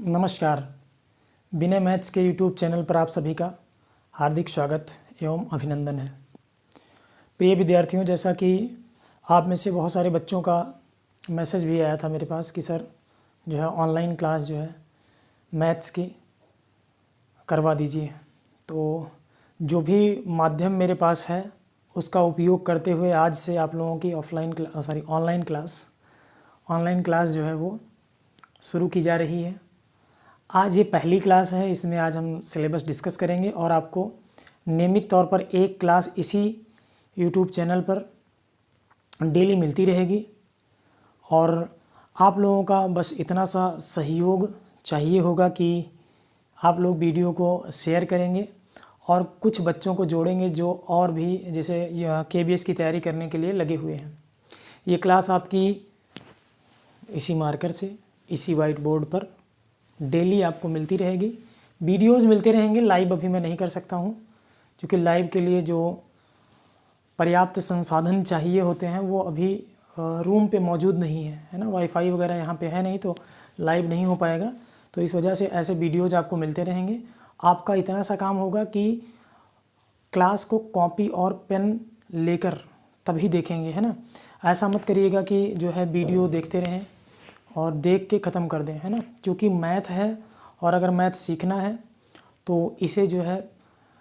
नमस्कार। विनय मैथ्स के YouTube channel पर आप सभी का हार्दिक स्वागत एवं अभिनंदन है। प्रिय विद्यार्थियों, जैसा कि आप में से बहुत सारे बच्चों का मैसेज भी आया था मेरे पास कि सर जो है ऑनलाइन क्लास जो है मैथ्स की करवा दीजिए। तो जो भी माध्यम मेरे पास है उसका उपयोग करते हुए आज से आप लोगों की ऑनलाइन क्लास जो है वो शुरू की जा रही है। आज ये पहली क्लास है, इसमें आज हम सिलेबस डिस्कस करेंगे और आपको नियमित तौर पर एक क्लास इसी यूट्यूब चैनल पर डेली मिलती रहेगी। और आप लोगों का बस इतना सा सहयोग चाहिए होगा कि आप लोग वीडियो को शेयर करेंगे और कुछ बच्चों को जोड़ेंगे जो और भी जैसे KBS की तैयारी करने के लिए लगे हुए हैं। ये क्लास आपकी इसी मार्कर से इसी वाइट बोर्ड पर डेली आपको मिलती रहेगी। वीडियोस मिलते रहेंगे। लाइव अभी मैं नहीं कर सकता हूँ क्योंकि लाइव के लिए जो पर्याप्त संसाधन चाहिए होते हैं वो अभी रूम पे मौजूद नहीं है ना। वाईफाई वगैरह यहाँ पे है नहीं, तो लाइव नहीं हो पाएगा। तो इस वजह से ऐसे वीडियोज़ आपको मिलते रहेंगे। आपका इतना सा काम होगा कि क्लास को कॉपी और पेन लेकर तभी देखेंगे, है ना। ऐसा मत करिएगा कि जो है वीडियो देखते रहें और देख के ख़त्म कर दें, है ना। क्योंकि मैथ है और अगर मैथ सीखना है तो इसे जो है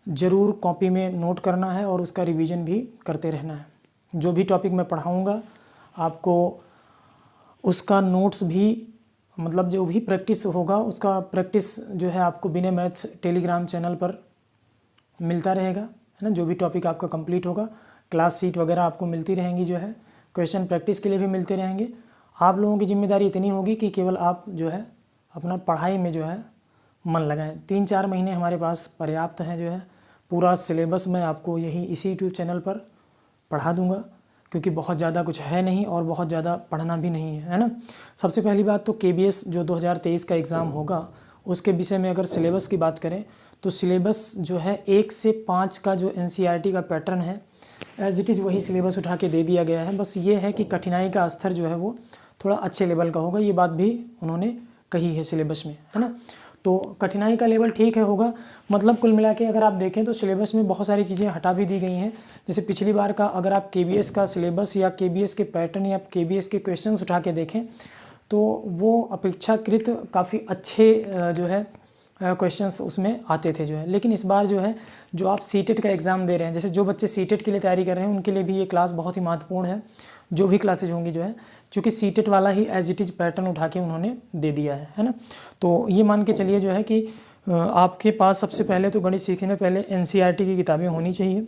ज़रूर कॉपी में नोट करना है और उसका रिवीजन भी करते रहना है। जो भी टॉपिक मैं पढ़ाऊँगा आपको उसका नोट्स भी, मतलब जो भी प्रैक्टिस होगा उसका प्रैक्टिस जो है आपको विनय मैथ्स टेलीग्राम चैनल पर मिलता रहेगा, है ना। जो भी टॉपिक आपका कंप्लीट होगा क्लास शीट वगैरह आपको मिलती रहेंगी, जो है क्वेश्चन प्रैक्टिस के लिए भी मिलते रहेंगे। आप लोगों की जिम्मेदारी इतनी होगी कि केवल आप जो है अपना पढ़ाई में जो है मन लगाएं। 3-4 महीने हमारे पास पर्याप्त हैं। जो है पूरा सिलेबस मैं आपको इसी यूट्यूब चैनल पर पढ़ा दूंगा क्योंकि बहुत ज़्यादा कुछ है नहीं और बहुत ज़्यादा पढ़ना भी नहीं है ना। सबसे पहली बात तो KBS जो 2023 का एग्ज़ाम होगा उसके विषय में अगर सिलेबस की बात करें तो सिलेबस जो है 1 से 5 का जो NCERT का पैटर्न है एज इट इज़ वही सिलेबस उठा के दे दिया गया है। बस ये है कि कठिनाई का स्तर जो है वो थोड़ा अच्छे लेवल का होगा। ये बात भी उन्होंने कही है सिलेबस में, है ना। तो कठिनाई का लेवल ठीक है होगा। मतलब कुल मिला के अगर आप देखें तो सिलेबस में बहुत सारी चीज़ें हटा भी दी गई हैं। जैसे पिछली बार का अगर आप KBS का सिलेबस या KBS के पैटर्न या KBS के क्वेश्चंस उठा के देखें तो वो अपेक्षाकृत काफ़ी अच्छे जो है क्वेश्चंस उसमें आते थे जो है। लेकिन इस बार जो है जो आप सीटेट का एग्ज़ाम दे रहे हैं, जैसे जो बच्चे सीटेट के लिए तैयारी कर रहे हैं उनके लिए भी ये क्लास बहुत ही महत्वपूर्ण है। जो भी क्लासेज होंगी जो है क्योंकि सीटेट वाला ही एज इट इज़ पैटर्न उठा के उन्होंने दे दिया है ना। तो ये मान के चलिए जो है कि आपके पास सबसे पहले तो गणित सीखने पहले NCERT की किताबें होनी चाहिए।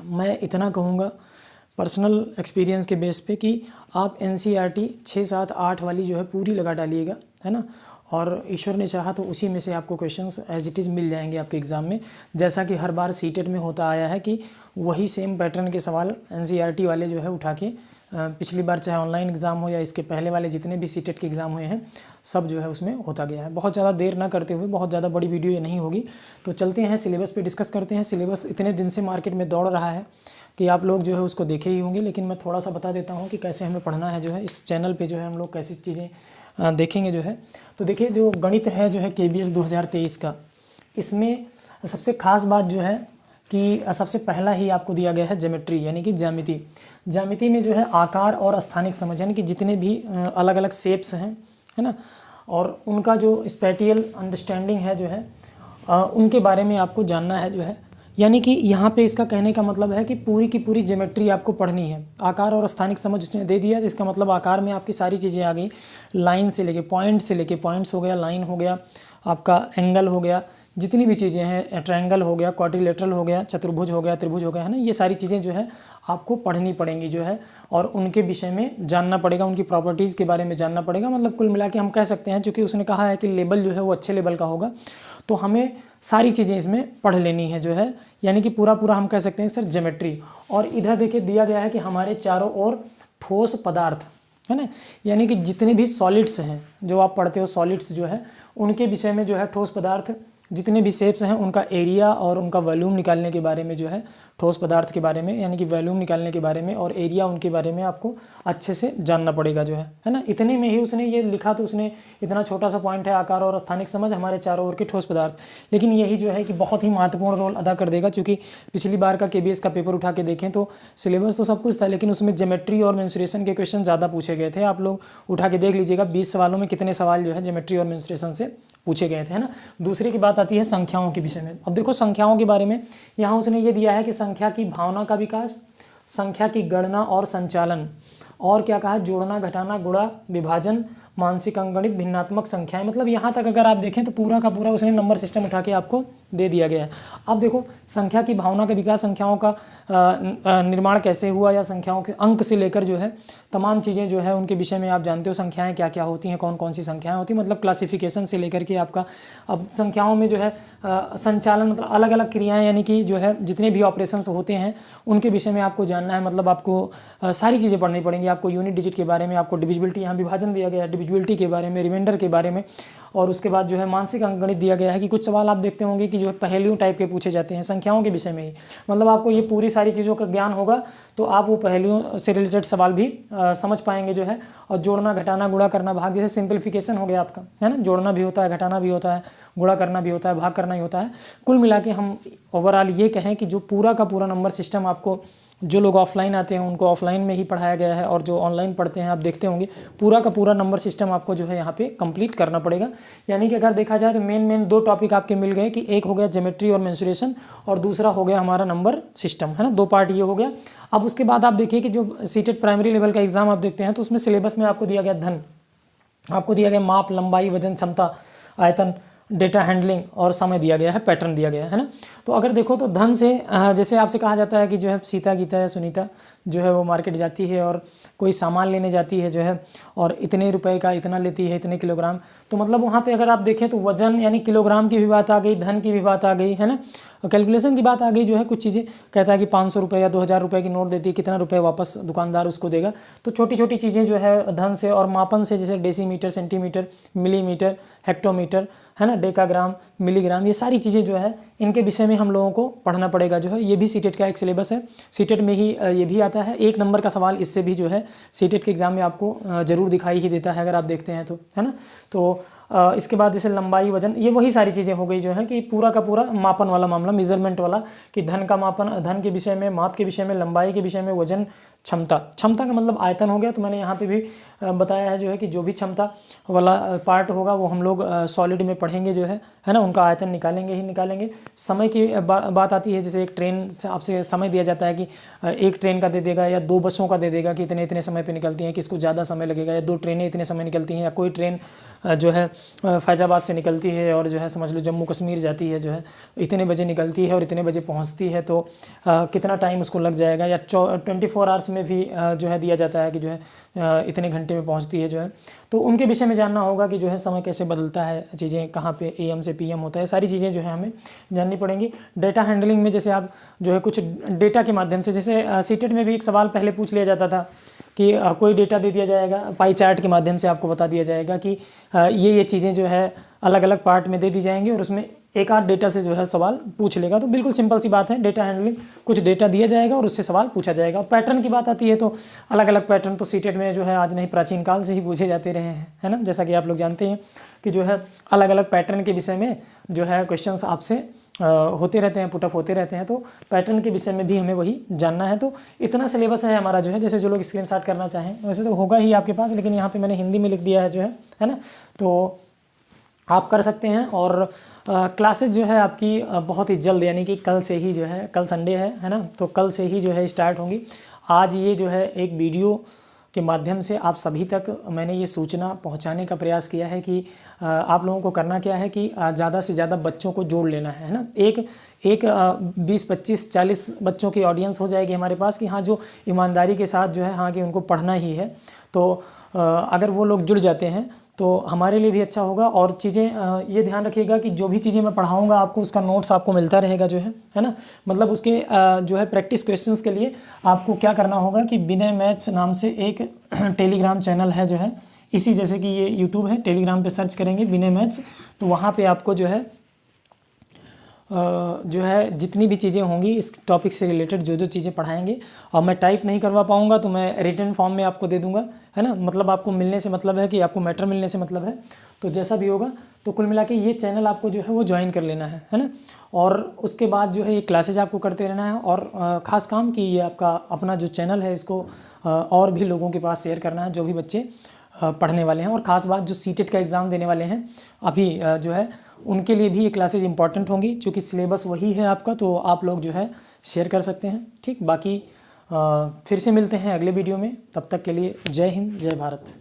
मैं इतना कहूँगा पर्सनल एक्सपीरियंस के बेस पे कि आप NCERT 6, 7, 8 वाली जो है पूरी लगा डालिएगा, है ना। और ईश्वर ने चाहा तो उसी में से आपको क्वेश्चंस एज इट इज़ मिल जाएंगे आपके एग्ज़ाम में। जैसा कि हर बार सीटेट में होता आया है कि वही सेम पैटर्न के सवाल NCERT वाले जो है उठा के पिछली बार चाहे ऑनलाइन एग्ज़ाम हो या इसके पहले वाले जितने भी सीटेट के एग्ज़ाम हुए हैं सब जो है उसमें होता गया है। बहुत ज़्यादा देर ना करते हुए, बहुत ज़्यादा बड़ी वीडियो ये नहीं होगी, तो चलते हैं सिलेबस पे डिस्कस करते हैं। सिलेबस इतने दिन से मार्केट में दौड़ रहा है कि आप लोग जो है उसको देखे ही होंगे, लेकिन मैं थोड़ा सा बता देता हूँ कि कैसे हमें पढ़ना है। जो है इस चैनल पे जो है हम लोग कैसी चीज़ें देखेंगे जो है। तो देखिए जो गणित है जो है KBS 2023 का, इसमें सबसे ख़ास बात जो है कि सबसे पहला ही आपको दिया गया है ज्योमेट्री यानी कि ज्यामिति। ज्यामिति में जो है आकार और स्थानिक समझ यानी कि जितने भी अलग अलग शेप्स हैं, है ना, और उनका जो स्पेटियल अंडरस्टैंडिंग है जो है उनके बारे में आपको जानना है जो है। यानी कि यहाँ पे इसका कहने का मतलब है कि पूरी की पूरी ज्योमेट्री आपको पढ़नी है। आकार और स्थानिक समझ उसने दे दिया, जिसका मतलब आकार में आपकी सारी चीज़ें आ गई। लाइन से लेके पॉइंट से लेके पॉइंट्स हो गया, लाइन हो गया, आपका एंगल हो गया, जितनी भी चीज़ें हैं, ट्रायंगल हो गया, क्वाड्रिलेटरल हो गया, चतुर्भुज हो गया, त्रिभुज हो गया, है ना। ये सारी चीज़ें जो है आपको पढ़नी पड़ेंगी जो है और उनके विषय में जानना पड़ेगा, उनकी प्रॉपर्टीज़ के बारे में जानना पड़ेगा। मतलब कुल मिला के हम कह सकते हैं चूँकि उसने कहा है कि लेवल जो है वो अच्छे लेवल का होगा तो हमें सारी चीज़ें इसमें पढ़ लेनी है जो है। यानी कि पूरा हम कह सकते हैं सर ज्योमेट्री। और इधर देखिए दिया गया है कि हमारे चारों ओर ठोस पदार्थ, है ना, यानी कि जितने भी सॉलिड्स हैं जो आप पढ़ते हो सॉलिड्स जो है उनके विषय में जो है ठोस पदार्थ जितने भी शेप्स हैं उनका एरिया और उनका वॉल्यूम निकालने के बारे में जो है, ठोस पदार्थ के बारे में यानी कि वॉल्यूम निकालने के बारे में और एरिया उनके बारे में आपको अच्छे से जानना पड़ेगा जो है ना। इतने में ही उसने ये लिखा, तो उसने इतना छोटा सा पॉइंट है आकार और स्थानिक समझ हमारे चारों ओर के ठोस पदार्थ, लेकिन यही जो है कि बहुत ही महत्वपूर्ण रोल अदा कर देगा। क्योंकि पिछली बार का KBS का पेपर उठा के देखें तो सिलेबस तो सब कुछ था, लेकिन उसमें ज्योमेट्री और मेंस्ट्रुएशन के क्वेश्चन ज़्यादा पूछे गए थे। आप लोग उठा के देख लीजिएगा, 20 सवालों में कितने सवाल जो है ज्योमेट्री और मेंस्ट्रुएशन से पूछे गए थे, है ना। दूसरी की बात आती है संख्याओं के विषय में। अब देखो संख्याओं के बारे में यहाँ उसने ये दिया है कि संख्या की भावना का विकास, संख्या की गणना और संचालन, और क्या कहा, जोड़ना, घटाना, गुणा, विभाजन, मानसिक अंकगणित, भिन्नात्मक संख्याएं। मतलब यहाँ तक अगर आप देखें तो पूरा का पूरा उसने नंबर सिस्टम उठा के आपको दे दिया गया है। अब देखो संख्या की भावना का विकास, संख्याओं का निर्माण कैसे हुआ, या संख्याओं के अंक से लेकर जो है तमाम चीज़ें जो है उनके विषय में आप जानते हो। संख्याएं क्या क्या होती हैं, कौन कौन सी संख्याएं होती हैं, मतलब क्लासिफिकेशन से लेकर के आपका अब संख्याओं में जो है संचालन, मतलब अलग अलग क्रियाएं, यानी कि जो है जितने भी ऑपरेशंस होते हैं उनके विषय में आपको जानना है। मतलब आपको सारी चीज़ें पढ़नी पड़ेंगी। आपको यूनिट डिजिट के बारे में, आपको डिविजिबिलिटी, यहाँ विभाजन दिया गया है, डिविजिबिलिटी के बारे में, रिमाइंडर के बारे में, और उसके बाद जो है मानसिक अंकगणित दिया गया है कि कुछ सवाल आप देखते होंगे कि जो है पहेलियों टाइप के पूछे जाते हैं संख्याओं के विषय में ही। मतलब आपको ये पूरी सारी चीज़ों का ज्ञान होगा तो आप वो पहेलियों से रिलेटेड सवाल भी समझ पाएंगे जो है। और जोड़ना, घटाना, गुणा करना, भाग, जैसे सिंपलीफिकेशन हो गया आपका, है ना। जोड़ना भी होता है, घटाना भी होता है, गुणा करना भी होता है, भाग करना ही होता है। कुल मिला के हम ओवरऑल ये कहें कि जो पूरा का पूरा नंबर सिस्टम आपको, जो लोग ऑफलाइन आते हैं उनको ऑफलाइन में ही पढ़ाया गया है, और जो ऑनलाइन पढ़ते हैं आप देखते होंगे पूरा का पूरा नंबर सिस्टम आपको जो है यहाँ पे कंप्लीट करना पड़ेगा। यानी कि अगर देखा जाए तो मेन 2 टॉपिक आपके मिल गए कि एक हो गया ज्योमेट्री और मेंस्ट्रुएशन, और दूसरा हो गया हमारा नंबर सिस्टम, है ना। 2 पार्ट ये हो गया। अब उसके बाद आप देखिए कि जो सीटेट प्राइमरी लेवल का एग्जाम आप देखते हैं तो उसमें सिलेबस में आपको दिया गया धन, आपको दिया गया माप, लंबाई, वजन, क्षमता, आयतन, डेटा हैंडलिंग और समय दिया गया है, पैटर्न दिया गया है ना। तो अगर देखो तो धन से जैसे आपसे कहा जाता है कि जो है सीता, गीता या सुनीता जो है वो मार्केट जाती है और कोई सामान लेने जाती है जो है, और इतने रुपए का इतना लेती है, इतने किलोग्राम। तो मतलब वहाँ पे अगर आप देखें तो वजन यानी किलोग्राम की भी बात आ गई, धन की भी बात आ गई, है ना। कैलकुलेशन की बात आ गई जो है, कुछ चीज़ें कहता है कि 500 रुपये या 2000 रुपये की नोट देती है, कितना रुपये वापस दुकानदार उसको देगा। तो छोटी छोटी चीज़ें जो है धन से, और मापन से जैसे डेसीमीटर, सेंटीमीटर, मिलीमीटर, हेक्टोमीटर, है ना, डेकाग्राम, मिलीग्राम, ये सारी चीज़ें जो है इनके विषय में हम लोगों को पढ़ना पड़ेगा जो है। ये भी सीटेट का एक सिलेबस है, सीटेट में ही ये भी आता है। 1 नंबर का सवाल इससे भी जो है सीटेट के एग्ज़ाम में आपको ज़रूर दिखाई ही देता है अगर आप देखते हैं तो, है ना। तो इसके बाद जैसे लंबाई, वजन, ये वही सारी चीज़ें हो गई जो है कि पूरा का पूरा मापन वाला मामला, मेजरमेंट वाला, कि धन का मापन, धन के विषय में, माप के विषय में, लंबाई के विषय में, वजन, क्षमता, क्षमता का मतलब आयतन हो गया। तो मैंने यहाँ पे भी बताया है जो है कि जो भी क्षमता वाला पार्ट होगा वो हम लोग सॉलिड में पढ़ेंगे जो है ना, उनका आयतन निकालेंगे ही निकालेंगे। समय की बात आती है, जैसे एक ट्रेन से आपसे समय दिया जाता है कि एक ट्रेन का दे देगा या 2 बसों का दे देगा कि इतने इतने समय पे निकलती हैं, किसको ज़्यादा समय लगेगा, या 2 ट्रेनें इतने समय निकलती हैं, या कोई ट्रेन जो है फैजाबाद से निकलती है और जो है समझ लो जम्मू कश्मीर जाती है जो है, इतने बजे निकलती है और इतने बजे पहुंचती है, तो कितना टाइम उसको लग जाएगा। या 24 आवर्स में भी जो है दिया जाता है कि जो है इतने घंटे में पहुंचती है जो है। तो उनके विषय में जानना होगा कि जो है समय कैसे बदलता है, चीज़ें कहाँ पे AM से PM होता है, सारी चीज़ें जो है हमें जाननी पड़ेंगी। डेटा हैंडलिंग में जैसे आप जो है कुछ डेटा के माध्यम से, जैसे सीटेट में भी एक सवाल पहले पूछ लिया जाता था कि कोई डेटा दे दिया जाएगा, पाई चार्ट के माध्यम से आपको बता दिया जाएगा कि ये चीज़ें जो है अलग अलग पार्ट में दे दी जाएंगी और उसमें एक आध डेटा से जो है सवाल पूछ लेगा। तो बिल्कुल सिंपल सी बात है, डेटा हैंडलिंग, कुछ डेटा दिया जाएगा और उससे सवाल पूछा जाएगा। पैटर्न की बात आती है तो अलग अलग पैटर्न तो सीटेट में जो है आज नहीं, प्राचीन काल से ही पूछे जाते रहे हैं, है ना। जैसा कि आप लोग जानते हैं कि जो है अलग अलग पैटर्न के विषय में जो है क्वेश्चंस आपसे होते रहते हैं, पुटअप होते रहते हैं। तो पैटर्न के विषय में भी हमें वही जानना है। तो इतना सिलेबस है हमारा जो है, जैसे जो लोग स्क्रीनशॉट करना चाहें वैसे तो होगा ही आपके पास, लेकिन यहाँ पे मैंने हिंदी में लिख दिया है जो है ना। तो आप कर सकते हैं। और क्लासेज जो है आपकी बहुत ही जल्द, यानी कि कल से ही जो है, कल संडे है ना, तो कल से ही जो है स्टार्ट होंगी। आज ये जो है एक वीडियो के माध्यम से आप सभी तक मैंने ये सूचना पहुंचाने का प्रयास किया है कि आप लोगों को करना क्या है कि ज़्यादा से ज़्यादा बच्चों को जोड़ लेना है ना। एक 20, 25, 40 बच्चों की ऑडियंस हो जाएगी हमारे पास कि हाँ, जो ईमानदारी के साथ जो है हाँ कि उनको पढ़ना ही है। तो अगर वो लोग जुड़ जाते हैं तो हमारे लिए भी अच्छा होगा। और चीज़ें ये ध्यान रखिएगा कि जो भी चीज़ें मैं पढ़ाऊँगा आपको उसका नोट्स आपको मिलता रहेगा जो है ना। मतलब उसके जो है प्रैक्टिस क्वेश्चंस के लिए आपको क्या करना होगा कि विनय मैथ्स नाम से एक टेलीग्राम चैनल है जो है, इसी जैसे कि ये यूट्यूब है, टेलीग्राम पे सर्च करेंगे विनय मैथ्स, तो वहाँ पे आपको जो है जो है जितनी भी चीज़ें होंगी इस टॉपिक से रिलेटेड जो जो चीज़ें पढ़ाएंगे, और मैं टाइप नहीं करवा पाऊँगा तो मैं रिटन फॉर्म में आपको दे दूँगा, है ना। मतलब आपको मिलने से मतलब है कि आपको मैटर मिलने से मतलब है। तो जैसा भी होगा, तो कुल मिला के ये चैनल आपको जो है वो ज्वाइन कर लेना है ना। और उसके बाद जो है ये क्लासेज आपको करते रहना है, और ख़ास काम कि ये आपका अपना जो चैनल है इसको और भी लोगों के पास शेयर करना है जो भी बच्चे पढ़ने वाले हैं। और ख़ास बात जो सीटेट का एग्ज़ाम देने वाले हैं अभी जो है, उनके लिए भी ये क्लासेज इंपॉर्टेंट होंगी, क्योंकि सिलेबस वही है आपका, तो आप लोग जो है शेयर कर सकते हैं। ठीक, बाकी फिर से मिलते हैं अगले वीडियो में, तब तक के लिए जय हिंद जय भारत।